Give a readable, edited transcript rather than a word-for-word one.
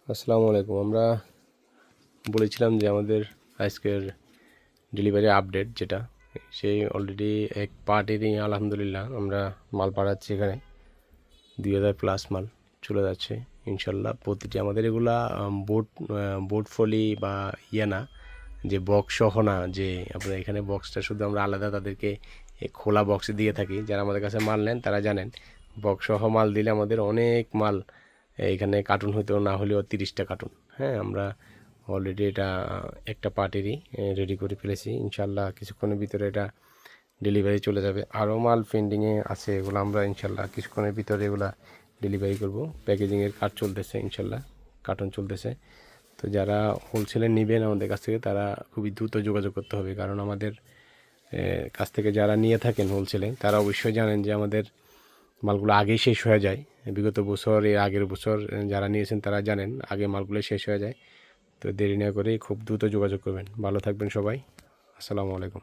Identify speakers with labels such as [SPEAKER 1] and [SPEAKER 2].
[SPEAKER 1] আসসালামু আলাইকুম। আমরা বলেছিলাম যে আমাদের আজকের ডেলিভারি আপডেট যেটা, সেই অলরেডি এক পার্টিরই আলহামদুলিল্লাহ আমরা মাল পাঠাচ্ছি। এখানে 2000+ মাল চলে যাচ্ছে ইনশাল্লাহ। প্রতিটি আমাদের এগুলা বোট ফলি বা না, যে বক্স সহ না, যে আপনার এখানে বক্সটা শুধু আমরা আলাদা তাদেরকে খোলা বক্সে দিয়ে থাকি। যারা আমাদের কাছে মাল নেন তারা জানেন, বক্স সহ মাল দিলে আমাদের অনেক মাল এখানে কার্টুন হইতেও না হলেও 30টা কার্টুন। হ্যাঁ, আমরা অলরেডি এটা একটা পার্টিরই রেডি করে ফেলেছি। ইনশাল্লাহ কিছুক্ষণের ভিতরে এটা ডেলিভারি চলে যাবে। আরও মাল পেন্ডিংয়ে আছে, এগুলো আমরা ইনশাল্লাহ কিছুক্ষণের ভিতরে এগুলা ডেলিভারি করব। প্যাকেজিংয়ের কাজ চলতেছে, ইনশাল্লাহ কার্টুন চলতেছে। তো যারা হোলসেলে নেবেন আমাদের কাছ থেকে তারা খুবই দ্রুত যোগাযোগ করতে হবে, কারণ আমাদের কাছ থেকে যারা নিয়ে থাকেন হোলসেলে তারা অবশ্যই জানেন যে আমাদের মালগুলো আগেই শেষ হয়ে যায়। বিগত বছর, এর আগের বছর যারা নিয়েছেন তারা জানেন আগে মালগুলো শেষ হয়ে যায়। তো দেরি না করে খুব দ্রুত যোগাযোগ করবেন। ভালো থাকবেন সবাই। আসসালামু আলাইকুম।